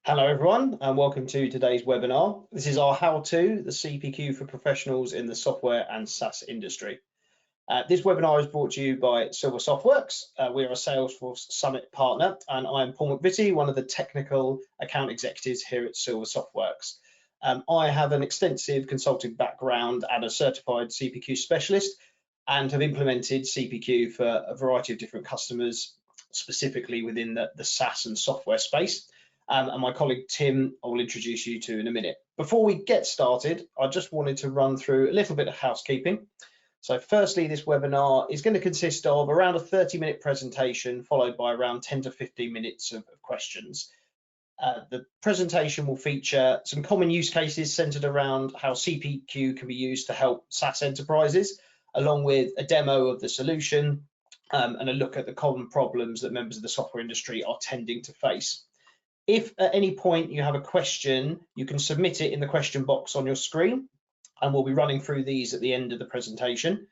Hello everyone and welcome to today's webinar. This is our how-to, the CPQ for professionals in the software and SaaS industry. This webinar is brought to you by Silver Softworks. We're a Salesforce Summit partner and I'm Paul McVitie, one of the technical account executives here at Silver Softworks. I have an extensive consulting background and a certified CPQ specialist and have implemented CPQ for a variety of different customers, specifically within the SaaS and software space. And my colleague Tim, I will introduce you to in a minute. Before we get started, I just wanted to run through a little bit of housekeeping. So firstly, this webinar is going to consist of around a 30-minute presentation followed by around 10 to 15 minutes of questions. The presentation will feature some common use cases centered around how CPQ can be used to help SaaS enterprises, along with a demo of the solution and a look at the common problems that members of the software industry are tending to face. If at any point you have a question, you can submit it in the question box on your screen, and we'll be running through these at the end of the presentation.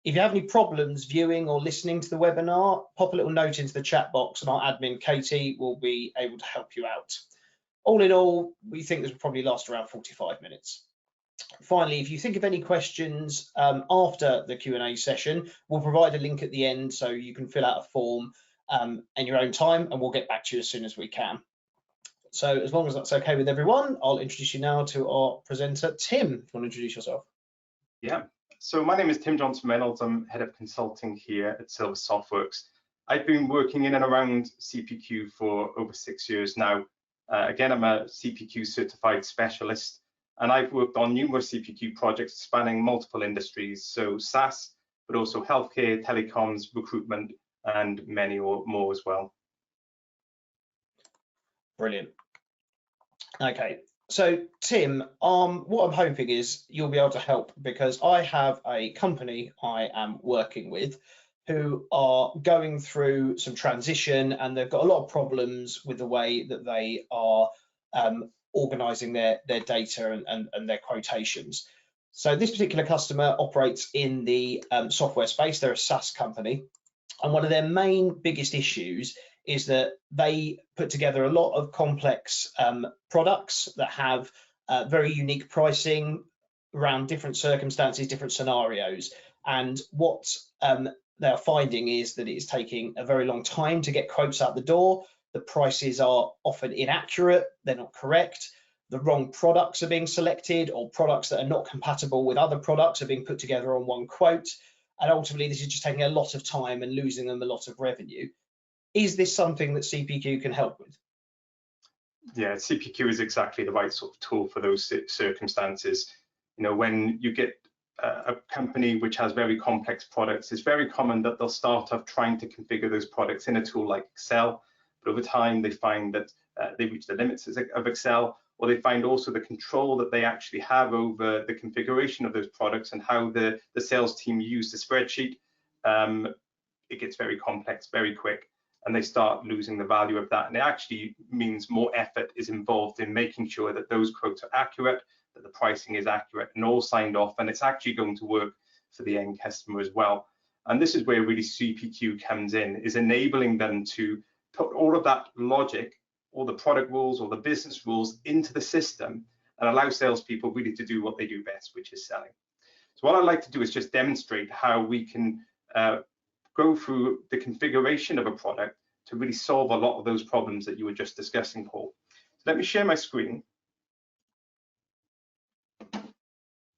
If you have any problems viewing or listening to the webinar, pop a little note into the chat box and our admin, Katie, will be able to help you out. All in all, we think this will probably last around 45 minutes. Finally, if you think of any questions after the Q&A session, we'll provide a link at the end so you can fill out a form in your own time, and we'll get back to you as soon as we can. So as long as that's okay with everyone, I'll introduce you now to our presenter, Tim. If you want to introduce yourself. Yeah, so my name is Tim Johnson-Reynolds. I'm head of consulting here at Silver Softworks. I've been working in and around CPQ for over 6 years now. Again, I'm a CPQ certified specialist, and I've worked on numerous CPQ projects spanning multiple industries, so SaaS, but also healthcare, telecoms, recruitment, and many more as well. Brilliant. Okay, so Tim, what I'm hoping is you'll be able to help, because I have a company I am working with who are going through some transition, and they've got a lot of problems with the way that they are organizing their data and their quotations. So this particular customer operates in the software space. They're a SaaS company, and one of their biggest issues is that they put together a lot of complex products that have very unique pricing around different circumstances, different scenarios. And what they're finding is that it is taking a very long time to get quotes out the door. The prices are often inaccurate, they're not correct. The wrong products are being selected, or products that are not compatible with other products are being put together on one quote. And ultimately, this is just taking a lot of time and losing them a lot of revenue. Is this something that CPQ can help with? Yeah, CPQ is exactly the right sort of tool for those circumstances. You know, when you get a company which has very complex products, it's very common that they'll start off trying to configure those products in a tool like Excel, but over time they find that they reach the limits of Excel, or they find also the control that they actually have over the configuration of those products and how the sales team use the spreadsheet. It gets very complex very quick, and they start losing the value of that. And it actually means more effort is involved in making sure that those quotes are accurate, that the pricing is accurate and all signed off, and it's actually going to work for the end customer as well. And this is where really CPQ comes in, is enabling them to put all of that logic, all the product rules, all the business rules into the system, and allow salespeople really to do what they do best, which is selling. So what I'd like to do is just demonstrate how we can go through the configuration of a product to really solve a lot of those problems that you were just discussing, Paul. So let me share my screen.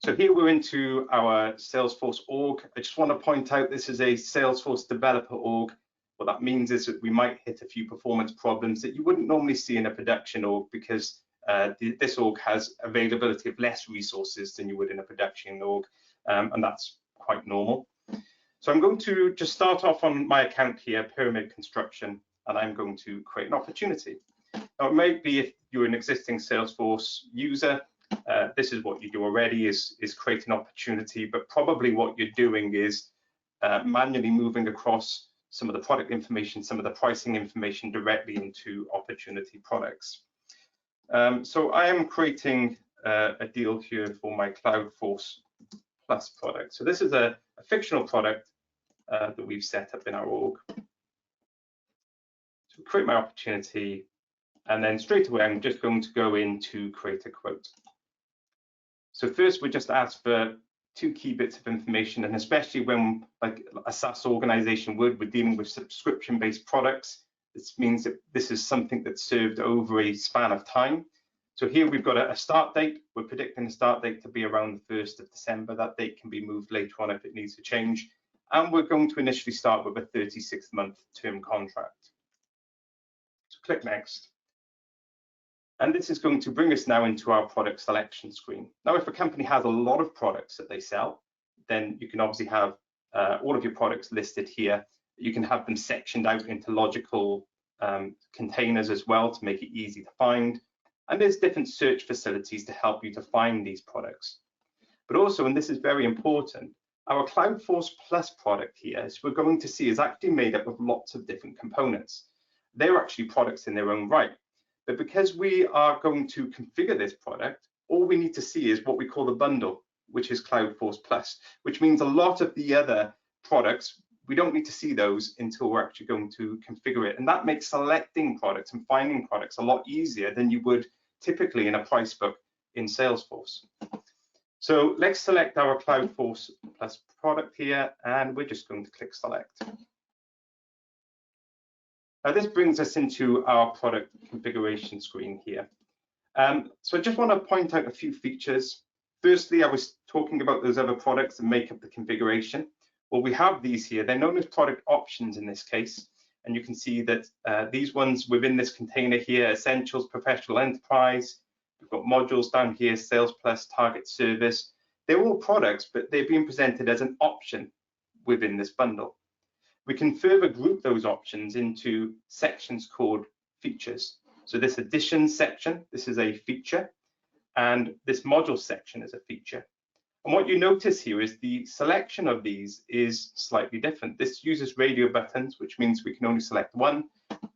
So here we're into our Salesforce org. I just want to point out this is a Salesforce developer org. What that means is that we might hit a few performance problems that you wouldn't normally see in a production org, because this org has availability of less resources than you would in a production org, and that's quite normal. So I'm going to just start off on my account here, Pyramid Construction, and I'm going to create an opportunity. Now, it might be if you're an existing Salesforce user, this is what you do already, is create an opportunity, but probably what you're doing is manually moving across some of the product information, some of the pricing information directly into opportunity products. So I am creating a deal here for my Cloudforce Plus product. So this is a fictional product that we've set up in our org. So create my opportunity, And then straight away, I'm just going to go into create a quote. So first, we just ask for 2 key bits of information, and especially when, like a SaaS organization would, we're dealing with subscription-based products. This means that this is something that's served over a span of time. So here we've got a start date. We're predicting the start date to be around the 1st of December. That date can be moved later on if it needs to change. And we're going to initially start with a 36-month term contract. So click next. And this is going to bring us now into our product selection screen. Now, if a company has a lot of products that they sell, then you can obviously have all of your products listed here. You can have them sectioned out into logical containers as well to make it easy to find. And there's different search facilities to help you to find these products. But also, and this is very important, our Cloudforce Plus product here, as we're going to see, is actually made up of lots of different components. They're actually products in their own right. But because we are going to configure this product, all we need to see is what we call the bundle, which is Cloudforce Plus, which means a lot of the other products, we don't need to see those until we're actually going to configure it. And that makes selecting products and finding products a lot easier than you would typically in a price book in Salesforce. So let's select our Cloudforce Plus product here, and we're just going to click select. Now this brings us into our product configuration screen here. So I just want to point out a few features. Firstly, I was talking about those other products that make up the configuration. Well, we have these here. They're known as product options in this case. And you can see that these ones within this container here, Essentials, Professional, Enterprise. We've got modules down here, Sales Plus, Target Service. They're all products, but they're being presented as an option within this bundle. We can further group those options into sections called features. So this addition section, this is a feature, and this module section is a feature. And what you notice here is the selection of these is slightly different. This uses radio buttons, which means we can only select one.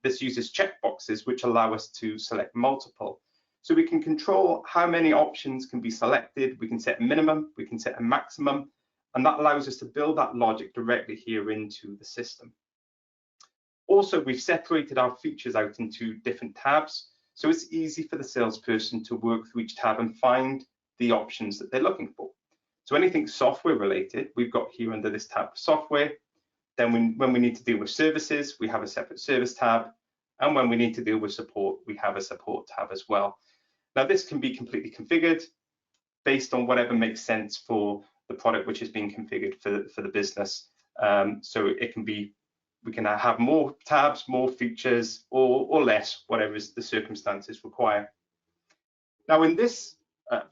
This uses checkboxes, which allow us to select multiple. So we can control how many options can be selected. We can set a minimum, we can set a maximum, and that allows us to build that logic directly here into the system. Also, we've separated our features out into different tabs, so it's easy for the salesperson to work through each tab and find the options that they're looking for. So anything software related, we've got here under this tab software. Then when we need to deal with services, we have a separate service tab. And when we need to deal with support, we have a support tab as well. Now this can be completely configured based on whatever makes sense for the product which is being configured for the business. So it can be, we can have more tabs, more features, or less, whatever the circumstances require. Now in this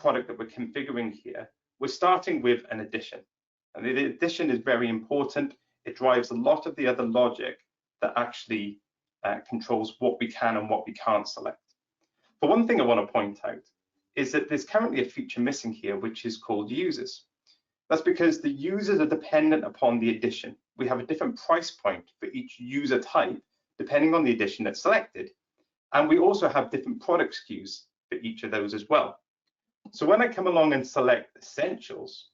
product that we're configuring here, we're starting with an addition. And the addition is very important. It drives a lot of the other logic that actually controls what we can and what we can't select. But one thing I want to point out is that there's currently a feature missing here, which is called users. That's because the users are dependent upon the addition. We have a different price point for each user type, depending on the addition that's selected. And we also have different product SKUs for each of those as well. So when I come along and select Essentials,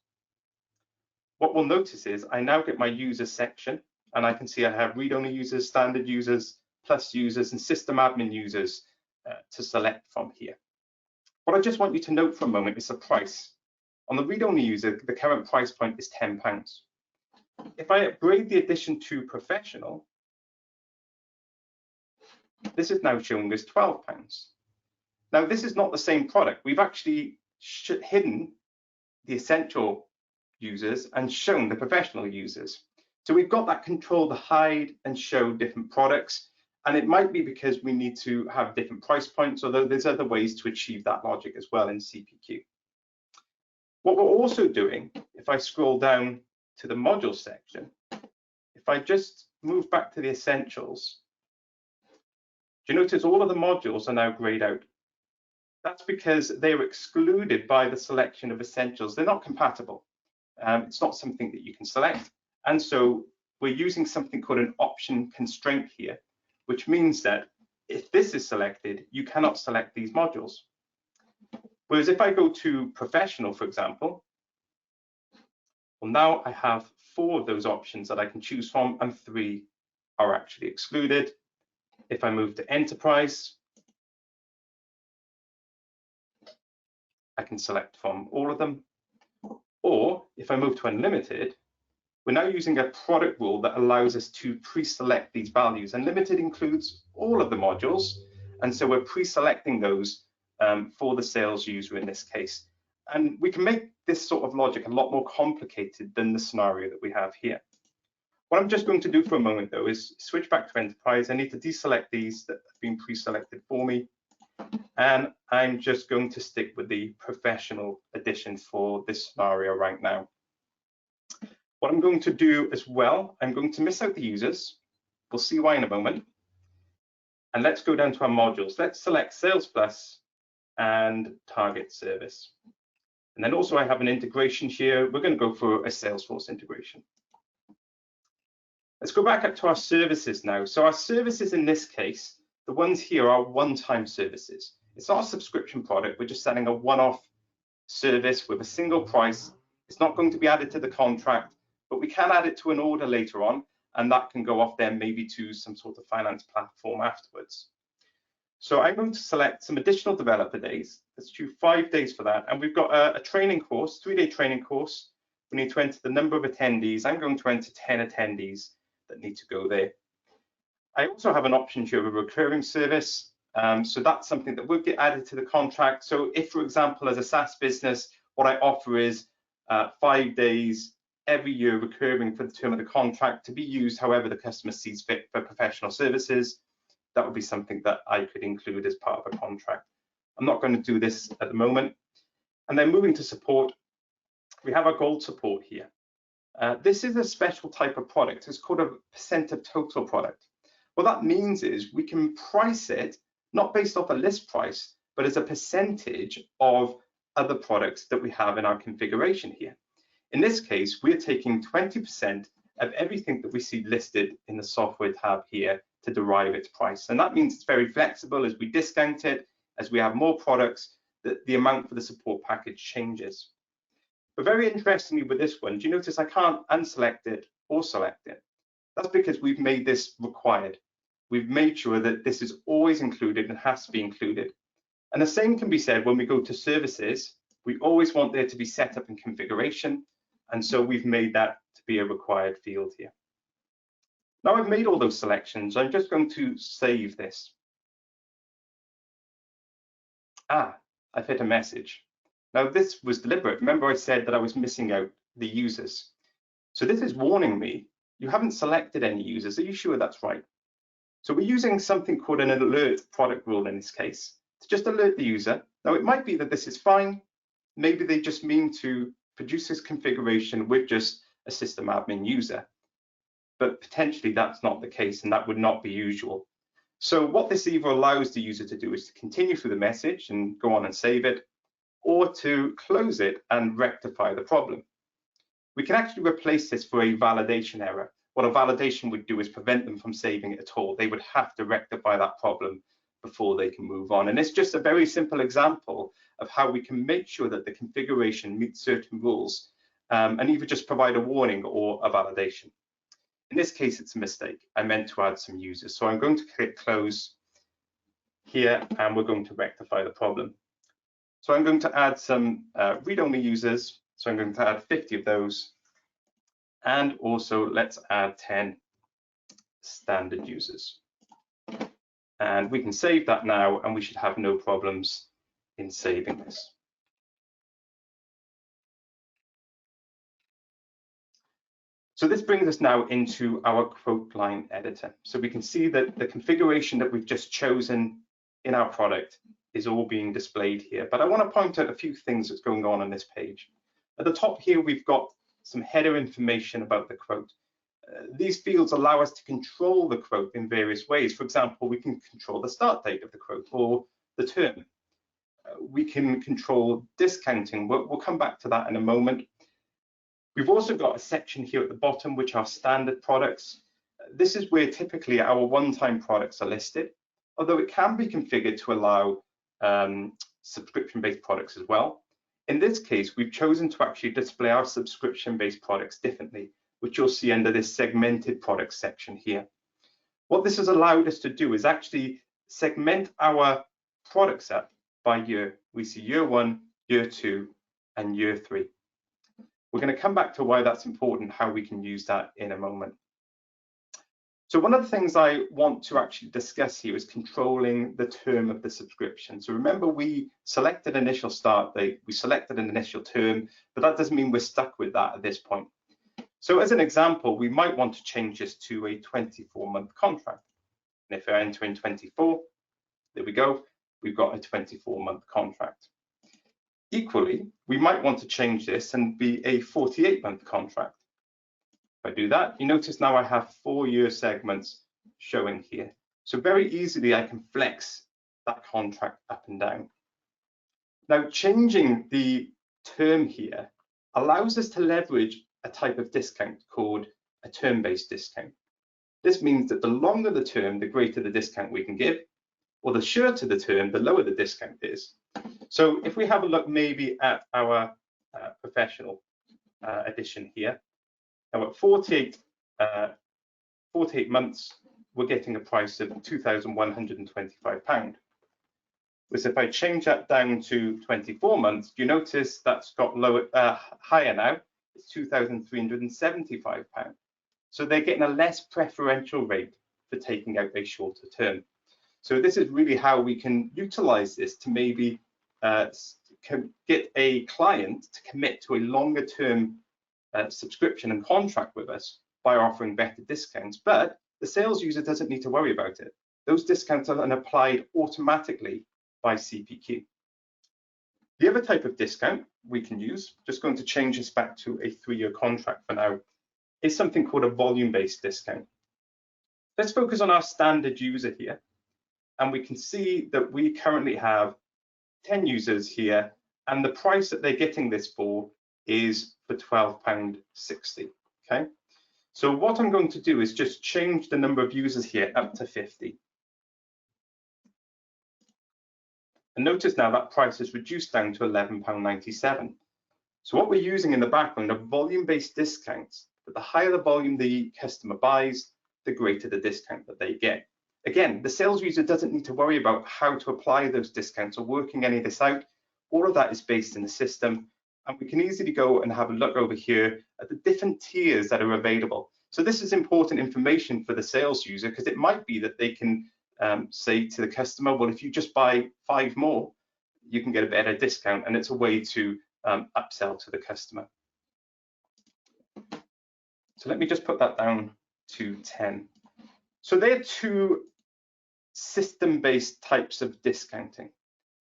what we'll notice is I now get my users section, and I can see I have read-only users, standard users, plus users, and system admin users to select from here. What I just want you to note for a moment is the price. On the read-only user, the current price point is £10. If I upgrade the addition to Professional, this is now showing as £12. Now, this is not the same product. We've actually hidden the Essential users and shown the Professional users. So we've got that control to hide and show different products. And it might be because we need to have different price points, although there's other ways to achieve that logic as well in CPQ. What we're also doing, if I scroll down to the module section, if I just move back to the Essentials, do you notice all of the modules are now grayed out? That's because they're excluded by the selection of Essentials. They're not compatible. It's not something that you can select. And so we're using something called an option constraint here, which means that if this is selected, you cannot select these modules. Whereas if I go to Professional, for example, well, now I have 4 of those options that I can choose from, and 3 are actually excluded. If I move to Enterprise, I can select from all of them. Or if I move to unlimited, we're now using a product rule that allows us to pre-select these values. Unlimited includes all of the modules, and so we're pre-selecting those for the sales user in this case. And we can make this sort of logic a lot more complicated than the scenario that we have here. What I'm just going to do for a moment, though, is switch back to enterprise. I need to deselect these that have been pre-selected for me. And I'm just going to stick with the professional edition for this scenario right now. What I'm going to do as well, I'm going to miss out the users. We'll see why in a moment. And let's go down to our modules. Let's select Sales Plus and Target Service. And then also I have an integration here. We're going to go for a Salesforce integration. Let's go back up to our services now. So our services in this case, the ones here are one-time services. It's not a subscription product. We're just selling a one-off service with a single price. It's not going to be added to the contract, but we can add it to an order later on, and that can go off then maybe to some sort of finance platform afterwards. So I'm going to select some additional developer days. Let's do 5 days for that. And we've got a training course, 3-day training course. We need to enter the number of attendees. I'm going to enter 10 attendees that need to go there. I also have an option here of a recurring service. So that's something that will get added to the contract. So if, for example, as a SaaS business, what I offer is 5 days every year recurring for the term of the contract to be used however the customer sees fit for professional services, that would be something that I could include as part of a contract. I'm not going to do this at the moment. And then moving to support, we have our gold support here. This is a special type of product. It's called a percent of total product. What that means is we can price it not based off a list price, but as a percentage of other products that we have in our configuration here. In this case, we're taking 20% of everything that we see listed in the software tab here to derive its price. And that means it's very flexible. As we discount it, as we have more products, the amount for the support package changes. But very interestingly with this one, do you notice I can't unselect it or select it? That's because we've made this required. We've made sure that this is always included and has to be included. And the same can be said when we go to services. We always want there to be setup and configuration. And so we've made that to be a required field here. Now I've made all those selections. I'm just going to save this. I've hit a message. Now this was deliberate. Remember I said that I was missing out the users. So this is warning me, you haven't selected any users. Are you sure that's right? So we're using something called an alert product rule in this case to just alert the user. Now it might be that this is fine. Maybe they just mean to produce this configuration with just a system admin user. But potentially that's not the case and that would not be usual. So what this either allows the user to do is to continue through the message and go on and save it, or to close it and rectify the problem. We can actually replace this for a validation error. What a validation would do is prevent them from saving it at all. They would have to rectify that problem before they can move on. And it's just a very simple example of how we can make sure that the configuration meets certain rules and either just provide a warning or a validation. In this case, it's a mistake. I meant to add some users. So I'm going to click close here and we're going to rectify the problem. So I'm going to add some read-only users. So I'm going to add 50 of those. And also let's add 10 standard users. And we can save that now and we should have no problems in saving this. So this brings us now into our quote line editor. So we can see that the configuration that we've just chosen in our product is all being displayed here. But I want to point out a few things that's going on this page. At the top here, we've got some header information about the quote. These fields allow us to control the quote in various ways. For example, we can control the start date of the quote or the term. We can control discounting. We'll come back to that in a moment. We've also got a section here at the bottom, which are standard products. This is where typically our one-time products are listed, although it can be configured to allow subscription-based products as well. In this case, we've chosen to actually display our subscription-based products differently, which you'll see under this segmented products section here. What this has allowed us to do is actually segment our products up by year. We see year 1, year 2, and year 3. We're going to come back to why that's important, how we can use that in a moment. So one of the things I want to actually discuss here is controlling the term of the subscription. So remember, we selected initial start date, we selected an initial term, but that doesn't mean we're stuck with that at this point. So as an example, we might want to change this to a 24-month contract. And if I enter in 24, there we go, we've got a 24-month contract. Equally, we might want to change this and be a 48-month contract. If I do that, you notice now I have 4-year segments showing here. So very easily I can flex that contract up and down. Now, changing the term here allows us to leverage a type of discount called a term-based discount. This means that the longer the term, the greater the discount we can give, or the shorter the term, the lower the discount is. So if we have a look maybe at our professional edition here, now at 48 months, we're getting a price of £2,125. Whereas if I change that down to 24 months, you notice that's got higher now, it's £2,375. So they're getting a less preferential rate for taking out a shorter term. So this is really how we can utilize this to maybe get a client to commit to a longer term subscription and contract with us by offering better discounts, but the sales user doesn't need to worry about it. Those discounts are then applied automatically by CPQ. The other type of discount we can use, just going to change this back to a 3-year contract for now, is something called a volume-based discount. Let's focus on our standard user here, and we can see that we currently have 10 users here, and the price that they're getting this for is for £12.60. Okay, so what I'm going to do is just change the number of users here up to 50. And notice now that price is reduced down to £11.97. So what we're using in the background are volume-based discounts, but the higher the volume the customer buys, the greater the discount that they get. Again, the sales user doesn't need to worry about how to apply those discounts or working any of this out. All of that is based in the system, and we can easily go and have a look over here at the different tiers that are available. So this is important information for the sales user, because it might be that they can say to the customer, well, if you just buy 5 more, you can get a better discount, and it's a way to upsell to the customer. So let me just put that down to 10. So there are 2 system-based types of discounting.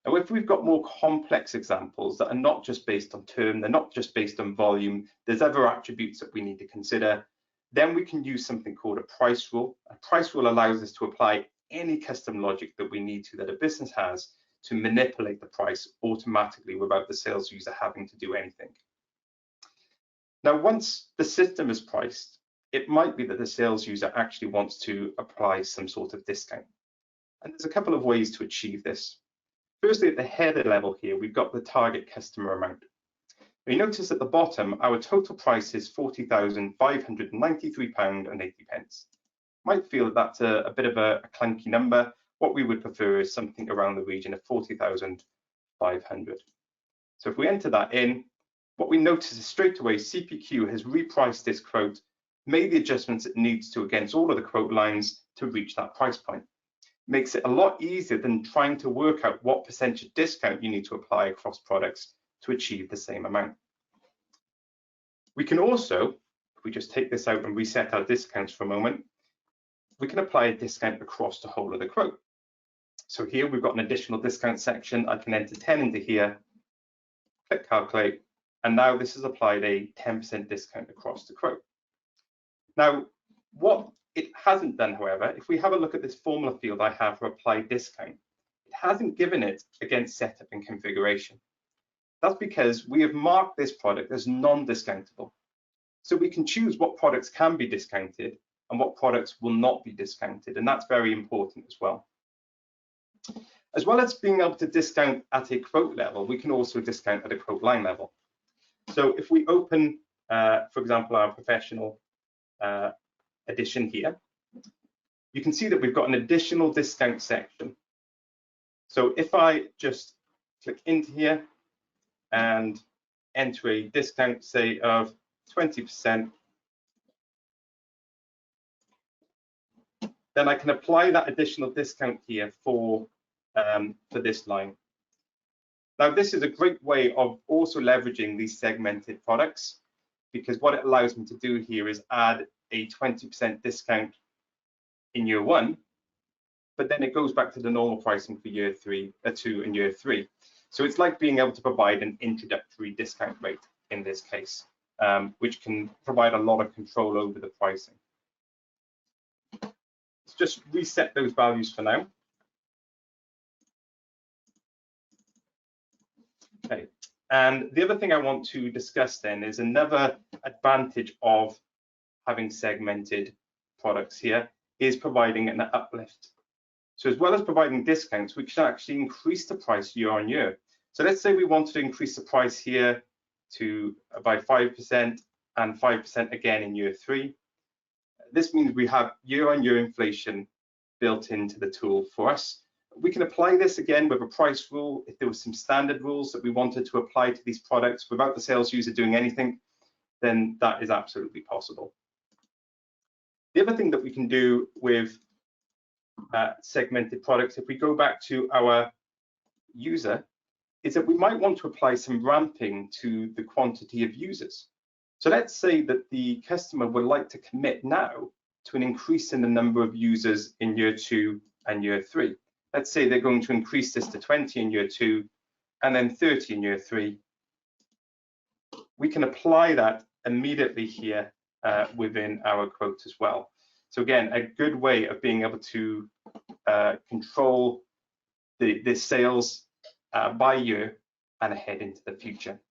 Now, if we've got more complex examples that are not just based on term, they're not just based on volume, there's other attributes that we need to consider, then we can use something called a price rule. A price rule allows us to apply any custom logic that we need to, that a business has, to manipulate the price automatically without the sales user having to do anything. Now, once the system is priced, it might be that the sales user actually wants to apply some sort of discount. And there's a couple of ways to achieve this. Firstly, at the header level here, we've got the target customer amount. You notice at the bottom, our total price is £40,593.80. Might feel that that's a bit of a clunky number. What we would prefer is something around the region of 40,500. So if we enter that in, what we notice is straight away CPQ has repriced this quote, made the adjustments it needs to against all of the quote lines to reach that price point. Makes it a lot easier than trying to work out what percentage discount you need to apply across products to achieve the same amount. We can also, if we just take this out and reset our discounts for a moment, we can apply a discount across the whole of the quote. So here we've got an additional discount section. I can enter 10 into here, click calculate, and now this has applied a 10% discount across the quote. Now, what it hasn't done, however, if we have a look at this formula field I have for applied discount, it hasn't given it against setup and configuration. That's because we have marked this product as non-discountable. So we can choose what products can be discounted and what products will not be discounted, and that's very important as well. As well as being able to discount at a quote level, we can also discount at a quote line level. So if we open, for example, our professional edition here, you can see that we've got an additional discount section. So if I just click into here, and enter a discount, say, of 20%, then I can apply that additional discount here for this line. Now, this is a great way of also leveraging these segmented products, because what it allows me to do here is add a 20% discount in year 1, but then it goes back to the normal pricing for year 2 and year 3. So it's like being able to provide an introductory discount rate in this case, which can provide a lot of control over the pricing. Let's just reset those values for now. Okay, and the other thing I want to discuss then is another advantage of having segmented products here is providing an uplift. So as well as providing discounts, we can actually increase the price year on year. So let's say we wanted to increase the price here by 5% and 5% again in year 3. This means we have year on year inflation built into the tool for us. We can apply this again with a price rule. If there were some standard rules that we wanted to apply to these products without the sales user doing anything, then that is absolutely possible. The other thing that we can do with segmented products, if we go back to our user, is that we might want to apply some ramping to the quantity of users. So let's say that the customer would like to commit now to an increase in the number of users in year 2 and year 3. Let's say they're going to increase this to 20 in year 2 and then 30 in year 3. We can apply that immediately here within our quote as well. So again, a good way of being able to control the sales by year and ahead into the future.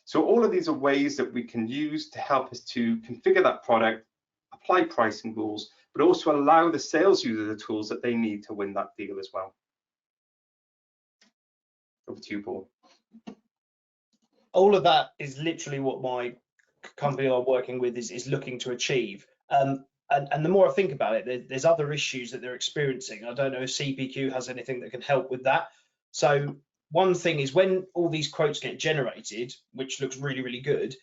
So all of these are ways that we can use to help us to configure that product, apply pricing rules, but also allow the sales user the tools that they need to win that deal as well. Over to you, Paul. All of that is literally what my company I'm working with is looking to achieve. And the more I think about it, there's other issues that they're experiencing. I don't know if CPQ has anything that can help with that. So one thing is when all these quotes get generated, which looks really, really good,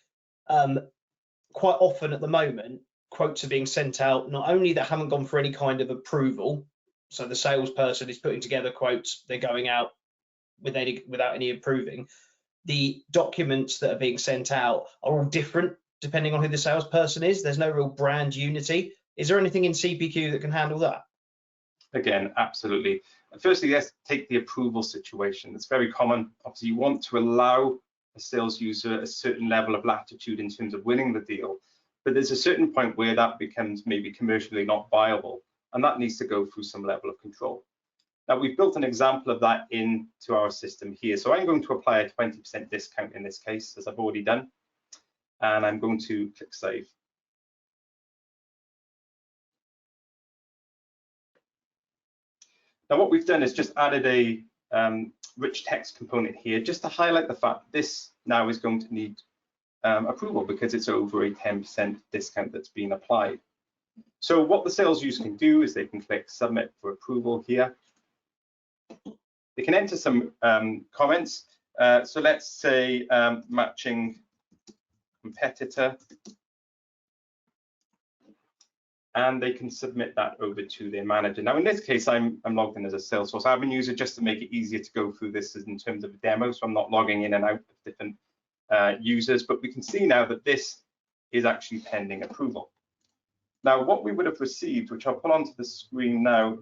quite often at the moment, quotes are being sent out not only that haven't gone for any kind of approval, so the salesperson is putting together quotes, they're going out without any approving. The documents that are being sent out are all different depending on who the salesperson is. There's no real brand unity. Is there anything in CPQ that can handle that? Again, absolutely. Firstly, let's take the approval situation. It's very common. Obviously, you want to allow a sales user a certain level of latitude in terms of winning the deal, but there's a certain point where that becomes maybe commercially not viable, and that needs to go through some level of control. Now, we've built an example of that into our system here. So I'm going to apply a 20% discount in this case, as I've already done, and I'm going to click Save. Now, what we've done is just added a rich text component here just to highlight the fact that this now is going to need approval because it's over a 10% discount that's been applied. So what the sales user can do is they can click Submit for approval here. They can enter some comments. So let's say matching competitor, and they can submit that over to their manager. Now, in this case, I'm logged in as a Salesforce admin user just to make it easier to go through this in terms of a demo. So I'm not logging in and out of different users, but we can see now that this is actually pending approval. Now, what we would have received, which I'll put onto the screen now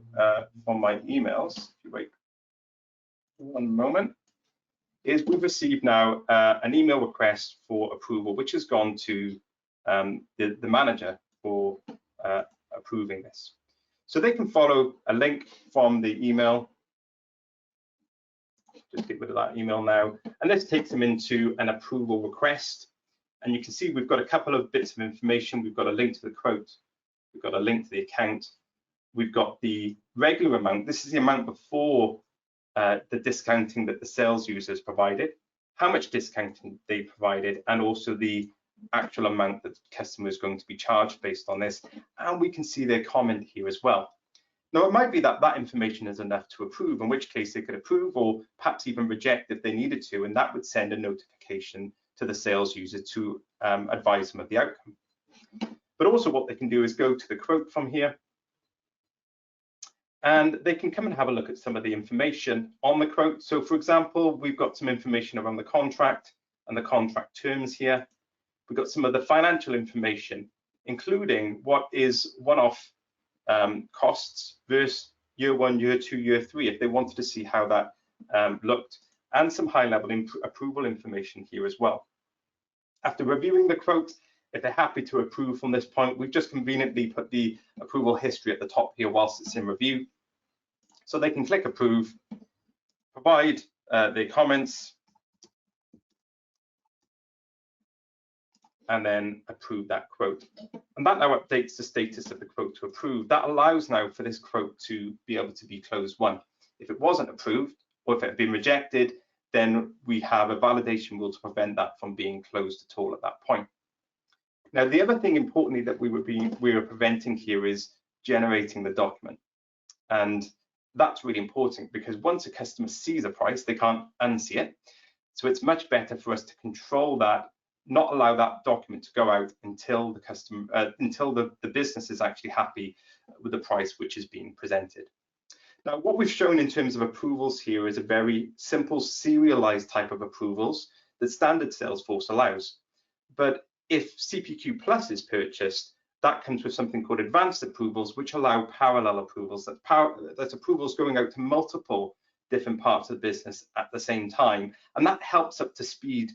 from my emails, if you wait one moment, is we've received now an email request for approval, which has gone to the manager for approving this. So they can follow a link from the email. Just get rid of that email now. And this takes them into an approval request. And you can see we've got a couple of bits of information. We've got a link to the quote. We've got a link to the account. We've got the regular amount. This is the amount before the discounting that the sales users provided, how much discounting they provided, and also the actual amount that the customer is going to be charged based on this. And we can see their comment here as well. Now, it might be that that information is enough to approve, in which case they could approve or perhaps even reject if they needed to, and that would send a notification to the sales user to advise them of the outcome. But also what they can do is go to the quote from here, and they can come and have a look at some of the information on the quote. So for example, we've got some information around the contract and the contract terms here. We've got some of the financial information, including what is one-off costs versus year 1, year 2, year 3, if they wanted to see how that looked, and some high-level approval information here as well. After reviewing the quote, if they're happy to approve from this point, we've just conveniently put the approval history at the top here whilst it's in review. So they can click approve, provide their comments, and then approve that quote. And that now updates the status of the quote to approve. That allows now for this quote to be able to be closed won. If it wasn't approved, or if it had been rejected, then we have a validation rule to prevent that from being closed at all at that point. Now, the other thing importantly that we were preventing here is generating the document. And that's really important because once a customer sees a price, they can't unsee it. So it's much better for us to control that, not allow that document to go out until the customer, until the business is actually happy with the price which is being presented. Now, what we've shown in terms of approvals here is a very simple serialized type of approvals that standard Salesforce allows. But if CPQ Plus is purchased, that comes with something called advanced approvals, which allow parallel approvals. That's approvals going out to multiple different parts of the business at the same time. And that helps up to speed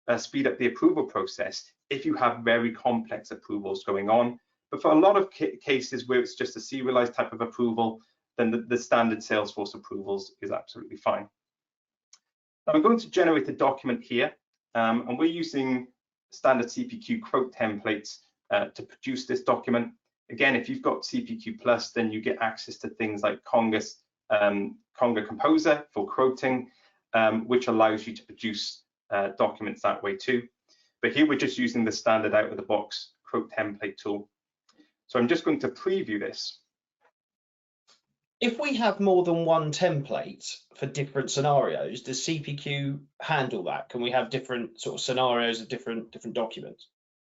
up the approval process if you have very complex approvals going on. But for a lot of cases where it's just a serialized type of approval, then the standard Salesforce approvals is absolutely fine. Now I'm going to generate a document here, and we're using standard CPQ quote templates to produce this document. Again, if you've got CPQ Plus, then you get access to things like Conga Composer for quoting, which allows you to produce documents that way too. But here we're just using the standard out-of-the-box quote template tool. So I'm just going to preview this. If we have more than one template for different scenarios, does CPQ handle that? Can we have different sort of scenarios of different documents?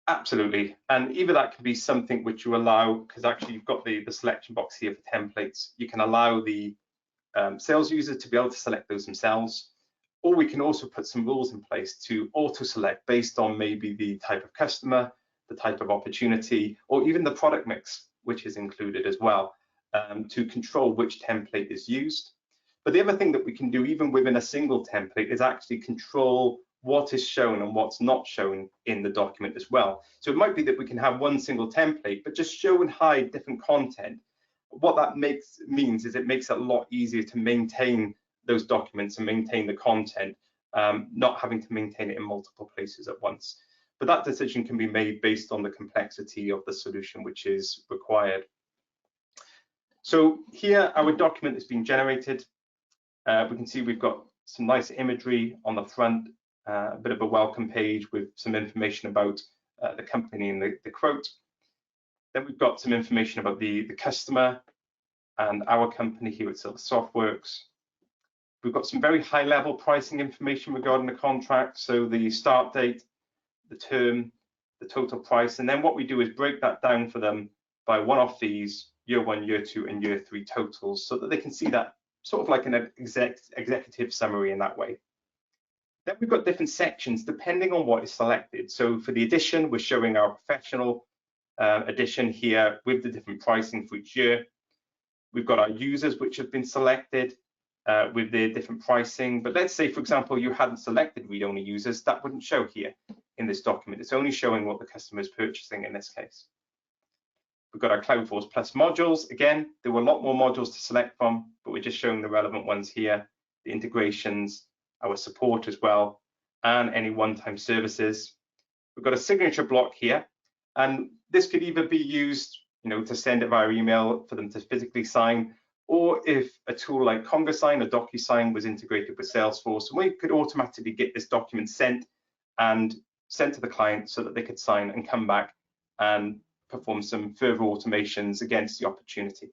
Absolutely, and either that can be something which you allow, because actually you've got the selection box here for templates. You can allow the sales user to be able to select those themselves, or we can also put some rules in place to auto-select based on maybe the type of customer, the type of opportunity, or even the product mix, which is included as well, to control which template is used. But the other thing that we can do even within a single template is actually control what is shown and what's not shown in the document as well. So it might be that we can have one single template, but just show and hide different content. What that means is it makes it a lot easier to maintain those documents and maintain the content, not having to maintain it in multiple places at once. But that decision can be made based on the complexity of the solution which is required. So here our document is being generated. We can see we've got some nice imagery on the front, a bit of a welcome page with some information about the company and the quote. Then we've got some information about the customer and our company here at Silver Softworks. We've got some very high level pricing information regarding the contract. So the start date, the term, the total price. And then what we do is break that down for them by one-off fees, year 1, year 2, and year 3 totals, so that they can see that sort of like an executive summary in that way. Then we've got different sections depending on what is selected. So for the edition, we're showing our professional edition here with the different pricing for each year. We've got our users which have been selected with their different pricing. But let's say, for example, you hadn't selected read-only users, that wouldn't show here in this document. It's only showing what the customer is purchasing in this case. We've got our Cloudforce Plus modules. Again, there were a lot more modules to select from, but we're just showing the relevant ones here, the integrations, our support as well, and any one-time services. We've got a signature block here, and this could either be used, to send it via email for them to physically sign, or if a tool like CongaSign or DocuSign was integrated with Salesforce, we could automatically get this document sent to the client so that they could sign and come back and perform some further automations against the opportunity.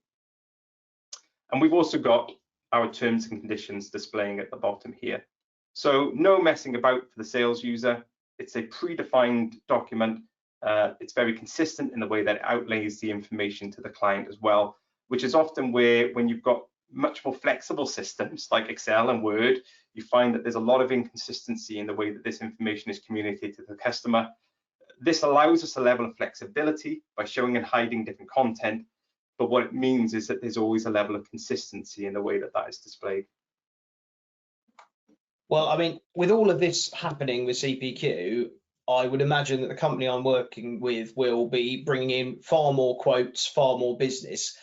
And we've also got our terms and conditions displaying at the bottom here. So no messing about for the sales user. It's a predefined document. It's very consistent in the way that it outlays the information to the client as well, which is often where, when you've got much more flexible systems like Excel and Word, you find that there's a lot of inconsistency in the way that this information is communicated to the customer. This allows us a level of flexibility by showing and hiding different content, but what it means is that there's always a level of consistency in the way that that is displayed. Well, I mean, with all of this happening with CPQ, I would imagine that the company I'm working with will be bringing in far more quotes, far more business.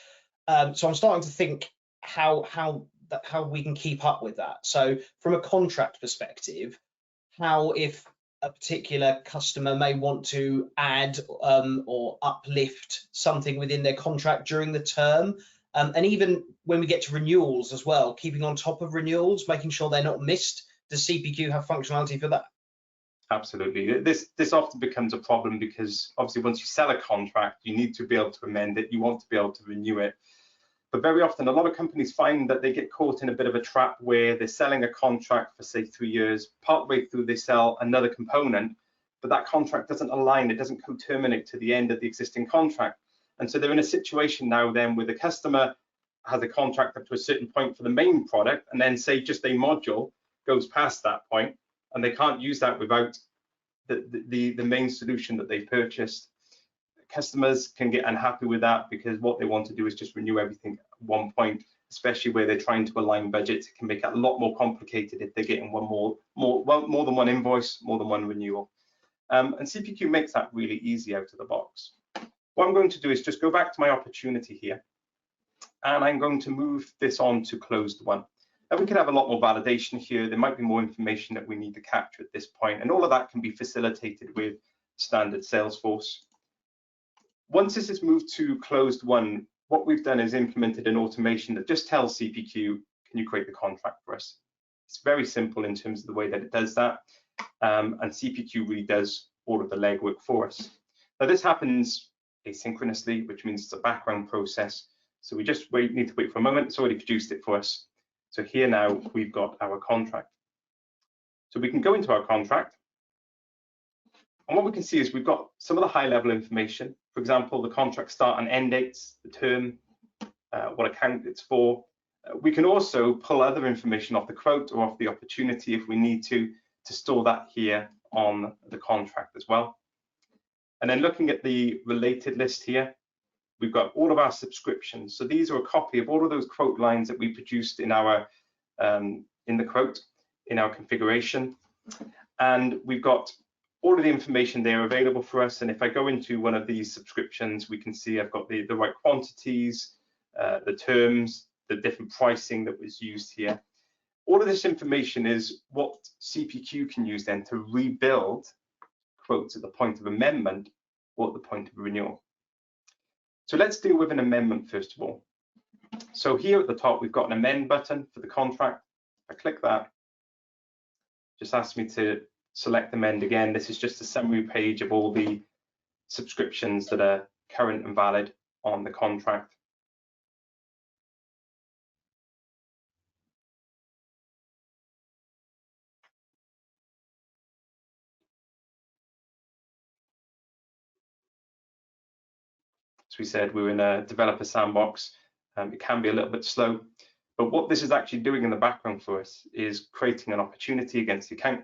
So I'm starting to think how we can keep up with that. So from a contract perspective, how, if a particular customer may want to add or uplift something within their contract during the term, and even when we get to renewals as well, keeping on top of renewals, making sure they're not missed. Does CPQ have functionality for that? Absolutely. This often becomes a problem because obviously once you sell a contract, you need to be able to amend it. You want to be able to renew it. But very often, a lot of companies find that they get caught in a bit of a trap where they're selling a contract for, say, 3 years. Partway through, they sell another component, but that contract doesn't align. It doesn't co-terminate to the end of the existing contract. And so they're in a situation now then where the customer has a contract up to a certain point for the main product, and then say just a module goes past that point, and they can't use that without the main solution that they've purchased. Customers can get unhappy with that because what they want to do is just renew everything at one point, especially where they're trying to align budgets. It can make it a lot more complicated if they're getting more than one invoice, more than one renewal. And CPQ makes that really easy out of the box. What I'm going to do is just go back to my opportunity here, and I'm going to move this on to closed one. Now we can have a lot more validation here. There might be more information that we need to capture at this point, and all of that can be facilitated with standard Salesforce. Once this is moved to closed one, what we've done is implemented an automation that just tells CPQ, can you create the contract for us? It's very simple in terms of the way that it does that, and CPQ really does all of the legwork for us. Now this happens asynchronously, which means it's a background process. So we just need to wait for a moment. It's already produced it for us. So here now we've got our contract. So we can go into our contract, and what we can see is we've got some of the high level information. For example, the contract start and end dates, the term, what account it's for. We can also pull other information off the quote or off the opportunity if we need to store that here on the contract as well. And then looking at the related list here, we've got all of our subscriptions. So these are a copy of all of those quote lines that we produced in our in the quote, in our configuration. And we've got all of the information there available for us. And if I go into one of these subscriptions, we can see I've got the right quantities, the terms, the different pricing that was used here. All of this information is what CPQ can use then to rebuild quotes at the point of amendment or at the point of renewal. So let's deal with an amendment first of all. So here at the top, we've got an amend button for the contract. If I click that, just asks me to select amend again. This is just a summary page of all the subscriptions that are current and valid on the contract. As we said, we're in a developer sandbox. It can be a little bit slow, but what this is actually doing in the background for us is creating an opportunity against the account.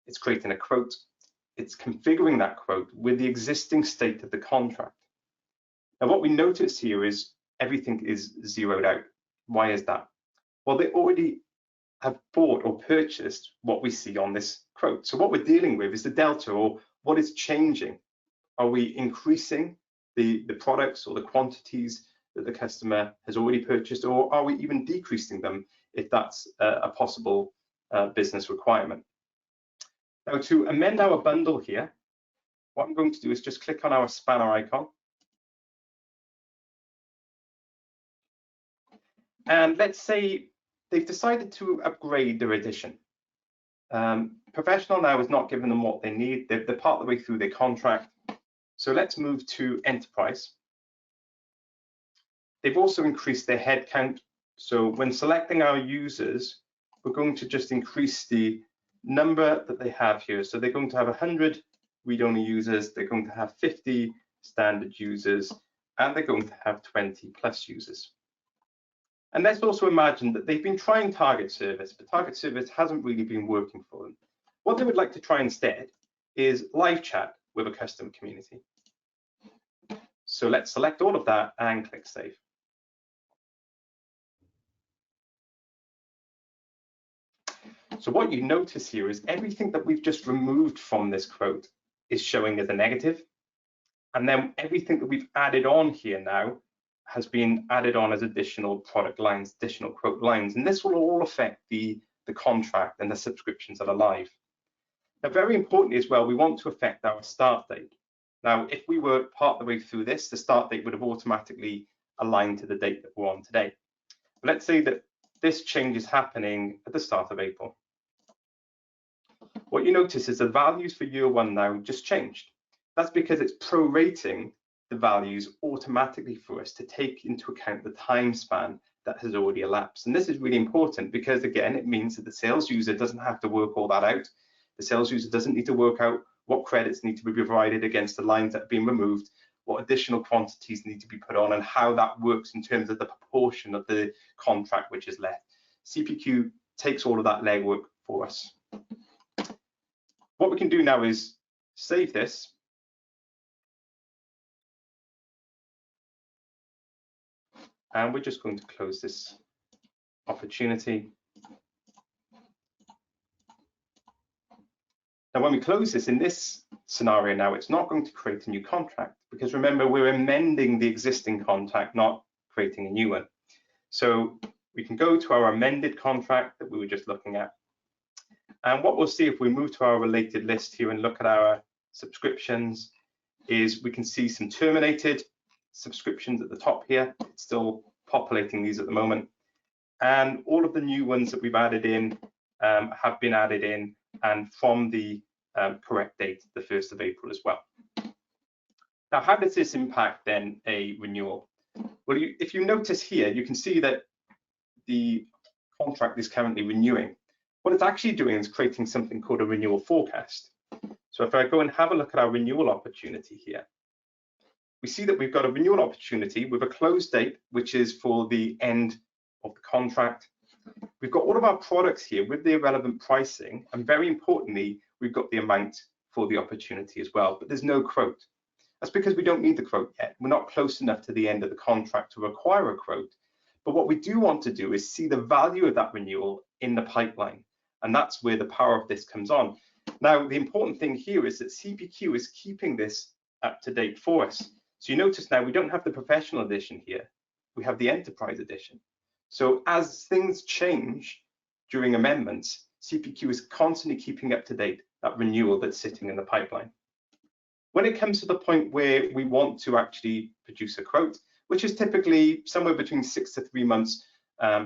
It's creating a quote. It's configuring that quote with the existing state of the contract. Now, what we notice here is everything is zeroed out. Why is that? Well, they already have bought or purchased what we see on this quote. So what we're dealing with is the delta, or what is changing. Are we increasing the products or the quantities that the customer has already purchased, or are we even decreasing them if that's a possible business requirement? Now, to amend our bundle here, what I'm going to do is just click on our spanner icon. And let's say they've decided to upgrade their edition. Professional now has not given them what they need. They're part of the way through their contract. So let's move to enterprise. They've also increased their headcount So when selecting our users, we're going to just increase the number that they have here. So they're going to have 100 read-only users, they're going to have 50 standard users, and they're going to have 20 plus users. And let's also imagine that they've been trying target service, but target service hasn't really been working for them. What they would like to try instead is live chat with a custom community. So let's select all of that and click Save. So what you notice here is everything that we've just removed from this quote is showing as a negative. And then everything that we've added on here now has been added on as additional product lines, additional quote lines. And this will all affect the contract and the subscriptions that are live. Now, very importantly as well, we want to affect our start date. Now, if we were part of the way through this, the start date would have automatically aligned to the date that we're on today. But let's say that this change is happening at the start of April. What you notice is the values for year one now just changed. That's because it's prorating the values automatically for us to take into account the time span that has already elapsed. And this is really important because, again, it means that the sales user doesn't have to work all that out. The sales user doesn't need to work out what credits need to be provided against the lines that have been removed, what additional quantities need to be put on, and how that works in terms of the proportion of the contract which is left. CPQ takes all of that legwork for us. What we can do now is save this. And we're just going to close this opportunity. Now, when we close this in this scenario now, it's not going to create a new contract because remember, we're amending the existing contract, not creating a new one. So we can go to our amended contract that we were just looking at. And what we'll see if we move to our related list here and look at our subscriptions is we can see some terminated subscriptions at the top here. It's still populating these at the moment. And all of the new ones that we've added in have been added in and from the correct date, the 1st of April as well. Now, how does this impact then a renewal? Well, if you notice here, you can see that the contract is currently renewing. What it's actually doing is creating something called a renewal forecast. So if I go and have a look at our renewal opportunity here, we see that we've got a renewal opportunity with a close date, which is for the end of the contract. We've got all of our products here with the relevant pricing, and very importantly, we've got the amount for the opportunity as well, but there's no quote. That's because we don't need the quote yet. We're not close enough to the end of the contract to require a quote. But what we do want to do is see the value of that renewal in the pipeline, and that's where the power of this comes on. Now, the important thing here is that CPQ is keeping this up to date for us. So you notice now we don't have the professional edition here, we have the enterprise edition. So as things change during amendments, CPQ is constantly keeping up to date that renewal that's sitting in the pipeline. When it comes to the point where we want to actually produce a quote, which is typically somewhere between 6 to 3 months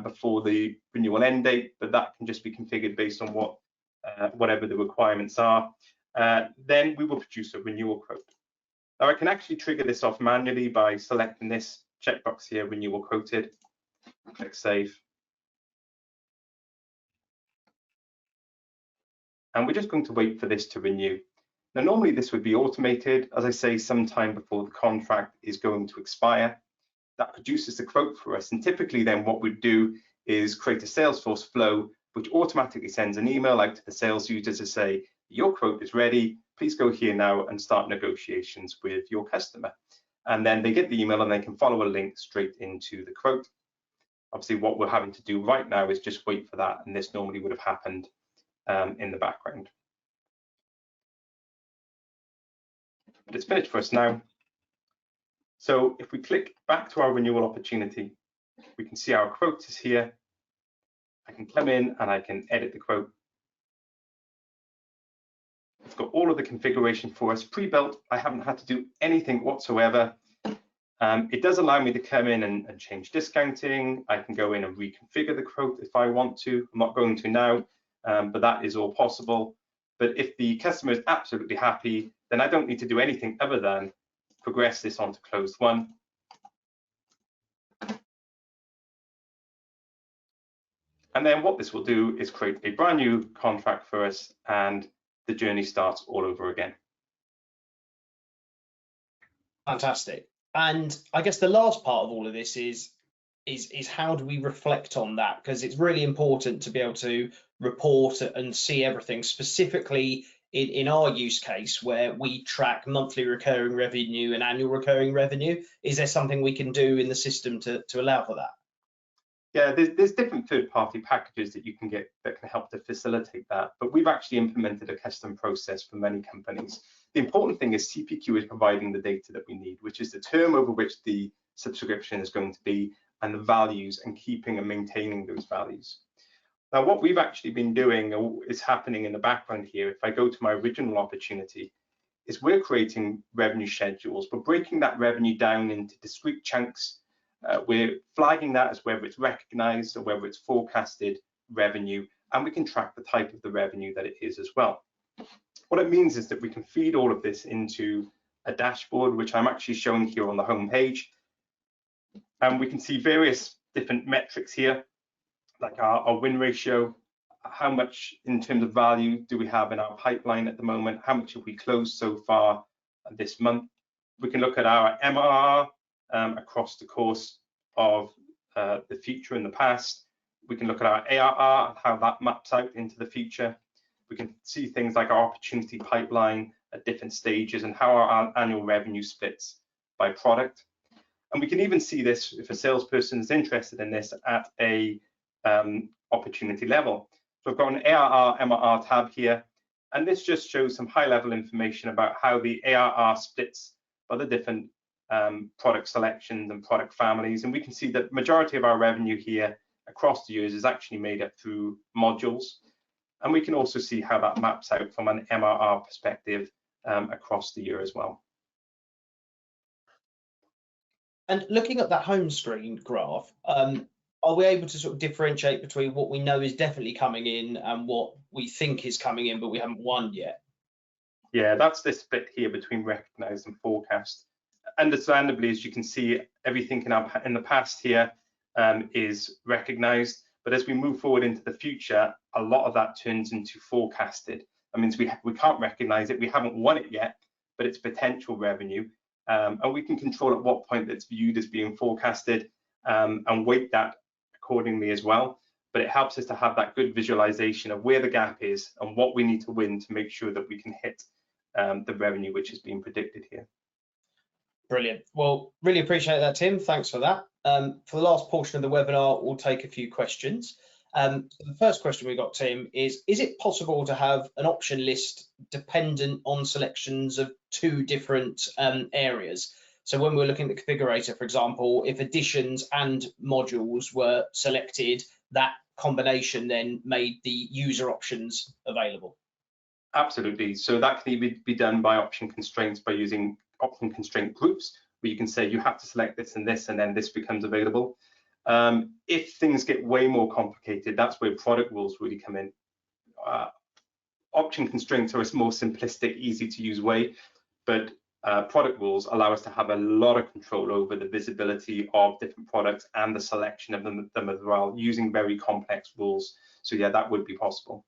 before the renewal end date, but that can just be configured based on whatever the requirements are, then we will produce a renewal quote. Now, I can actually trigger this off manually by selecting this checkbox here, renewal quoted, click save. And we're just going to wait for this to renew. Now, normally this would be automated, as I say, sometime before the contract is going to expire. That produces the quote for us. And typically then what we'd do is create a Salesforce flow, which automatically sends an email out to the sales users to say, your quote is ready, please go here now and start negotiations with your customer. And then they get the email and they can follow a link straight into the quote. Obviously, what we're having to do right now is just wait for that, and this normally would have happened in the background. But it's finished for us now. So if we click back to our renewal opportunity, we can see our quote is here. I can come in and I can edit the quote. It's got all of the configuration for us pre-built. I haven't had to do anything whatsoever. It does allow me to come in and change discounting. I can go in and reconfigure the quote if I want to. I'm not going to now, but that is all possible. But if the customer is absolutely happy, then I don't need to do anything other than progress this onto closed one. And then what this will do is create a brand new contract for us, and the journey starts all over again. Fantastic. And I guess the last part of all of this is how do we reflect on that? Because it's really important to be able to report and see everything, specifically in our use case where we track monthly recurring revenue and annual recurring revenue. Is there something we can do in the system to allow for that? Yeah, there's different third-party packages that you can get that can help to facilitate that, but we've actually implemented a custom process for many companies. The important thing is CPQ is providing the data that we need, which is the term over which the subscription is going to be and the values, and keeping and maintaining those values. Now, what we've actually been doing is happening in the background here. If I go to my original opportunity, is we're creating revenue schedules, but breaking that revenue down into discrete chunks. We're flagging that as whether it's recognized or whether it's forecasted revenue, and we can track the type of the revenue that it is as well. What it means is that we can feed all of this into a dashboard, which I'm actually showing here on the home page. And we can see various different metrics here, like our win ratio, how much in terms of value do we have in our pipeline at the moment, how much have we closed so far this month. We can look at our MRR across the course of the future and the past. We can look at our ARR, how that maps out into the future. We can see things like our opportunity pipeline at different stages and how our annual revenue splits by product. And we can even see this if a salesperson is interested in this at a opportunity level. So I've got an ARR MRR tab here, and this just shows some high-level information about how the ARR splits by the different product selections and product families. And we can see that the majority of our revenue here across the years is actually made up through modules. And we can also see how that maps out from an MRR perspective across the year as well. And looking at that home screen graph, are we able to sort of differentiate between what we know is definitely coming in and what we think is coming in but we haven't won yet? Yeah, that's this split here between recognized and forecast. Understandably, as you can see, everything in the past here is recognized, but as we move forward into the future, a lot of that turns into forecasted. That means we can't recognize it, we haven't won it yet, but it's potential revenue. And we can control at what point it's viewed as being forecasted and weight that accordingly as well. But it helps us to have that good visualization of where the gap is and what we need to win to make sure that we can hit the revenue which is being predicted here. Brilliant. Well, really appreciate that, Tim. Thanks for that. For the last portion of the webinar, we'll take a few questions. The first question we got, Tim, is it possible to have an option list dependent on selections of two different areas? So when we're looking at the configurator, for example, if additions and modules were selected, that combination then made the user options available. Absolutely. So that can even be done by option constraints by using option constraint groups, where you can say you have to select this, and then this becomes available. If things get way more complicated, that's where product rules really come in. Option constraints are a more simplistic, easy to use way, but product rules allow us to have a lot of control over the visibility of different products and the selection of them as well, using very complex rules. So yeah, that would be possible.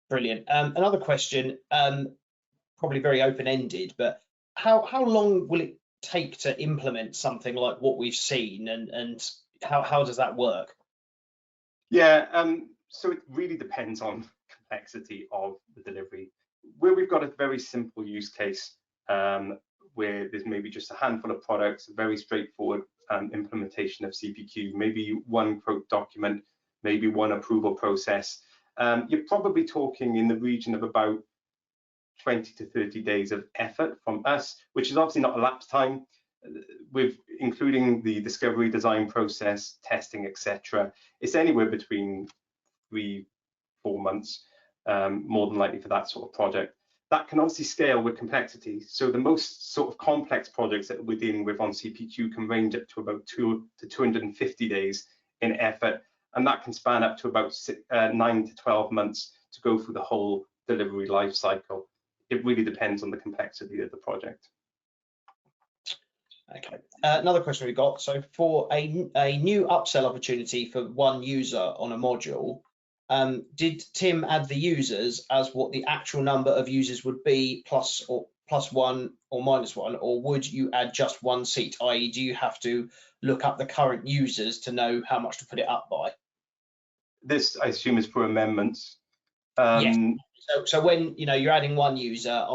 Brilliant. Another question, probably very open-ended, but how long will it take to implement something like what we've seen, and how does that work? Yeah, so it really depends on complexity of the delivery. Where we've got a very simple use case where there's maybe just a handful of products, a very straightforward implementation of CPQ, maybe one quote document, maybe one approval process, you're probably talking in the region of about 20 to 30 days of effort from us, which is obviously not elapsed time, with including the discovery, design process, testing, etc. It's anywhere between 3-4 months, more than likely for that sort of project. That can obviously scale with complexity. So the most sort of complex projects that we're dealing with on CPQ can range up to about 2 to 250 days in effort, and that can span up to about 9 to 12 months to go through the whole delivery life cycle. It really depends on the complexity of the project. Okay. Another question we've got. So for a new upsell opportunity for one user on a module, did Tim add the users as what the actual number of users would be plus one or minus one, or would you add just one seat, i.e. do you have to look up the current users to know how much to put it up by? This, I assume, is for amendments. Yes. So when you're adding one user,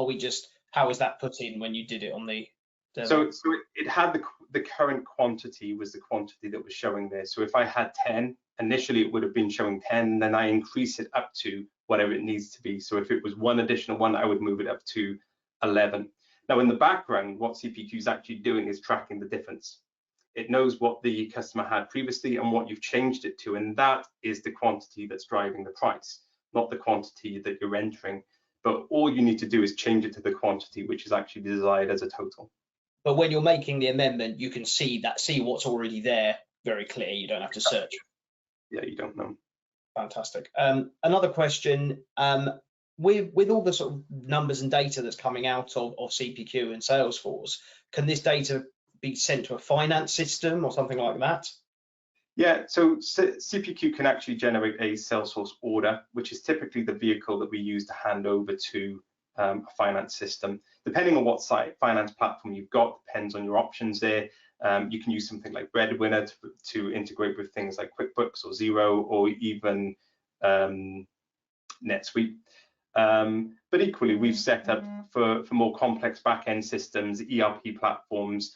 how is that put in when you did it on the demo? So it had the current quantity was the quantity that was showing there. So if I had 10, initially it would have been showing 10, then I increase it up to whatever it needs to be. So if it was one additional one, I would move it up to 11. Now in the background, what CPQ is actually doing is tracking the difference. It knows what the customer had previously and what you've changed it to, and that is the quantity that's driving the price, not the quantity that you're entering. But all you need to do is change it to the quantity which is actually desired as a total. But when you're making the amendment, you can see what's already there very clear. You don't have to search. Yeah, you don't know. Fantastic. Another question, with all the sort of numbers and data that's coming out of CPQ and Salesforce, can this data be sent to a finance system or something like that? Yeah, so CPQ can actually generate a Salesforce order, which is typically the vehicle that we use to hand over to a finance system. Depending on what finance platform you've got, depends on your options there. You can use something like Breadwinner to integrate with things like QuickBooks or Xero or even NetSuite. But equally, we've set up for more complex back-end systems, ERP platforms,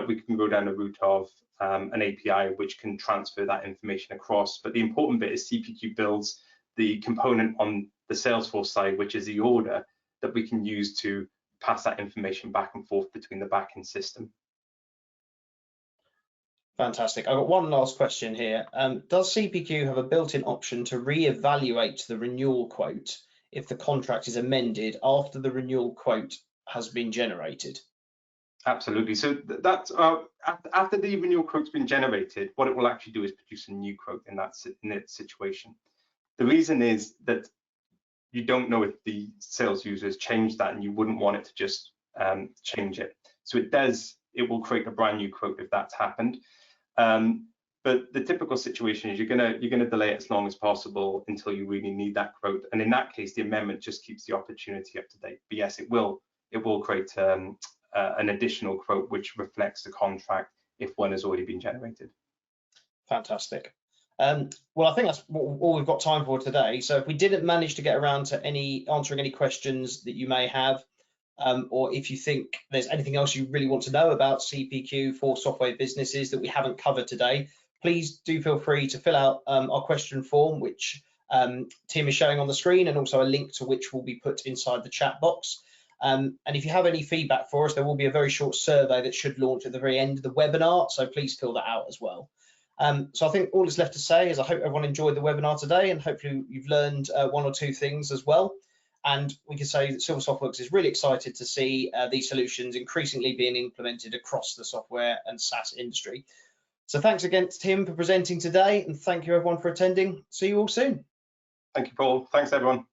we can go down the route of an API which can transfer that information across. But the important bit is CPQ builds the component on the Salesforce side, which is the order that we can use to pass that information back and forth between the back-end system. Fantastic. I've got one last question here. Does CPQ have a built-in option to re-evaluate the renewal quote if the contract is amended after the renewal quote has been generated? Absolutely. So that's after the renewal quote's been generated, what it will actually do is produce a new quote in that situation. The reason is that you don't know if the sales user has changed that, and you wouldn't want it to just change it. So it will create a brand new quote if that's happened. But the typical situation is you're gonna delay it as long as possible until you really need that quote. And in that case, the amendment just keeps the opportunity up to date. But yes, it will create an additional quote which reflects the contract if one has already been generated. Fantastic. Well, I think that's all we've got time for today. So if we didn't manage to get around to answering any questions that you may have, or if you think there's anything else you really want to know about CPQ for software businesses that we haven't covered today, please do feel free to fill out our question form, which Tim is showing on the screen, and also a link to which will be put inside the chat box. And if you have any feedback for us, there will be a very short survey that should launch at the very end of the webinar, so please fill that out as well. So I think all that's left to say is I hope everyone enjoyed the webinar today, and hopefully you've learned one or two things as well. And we can say that Silver Softworks is really excited to see these solutions increasingly being implemented across the software and SaaS industry. So thanks again to Tim for presenting today, and thank you everyone for attending. See you all soon. Thank you, Paul. Thanks, everyone.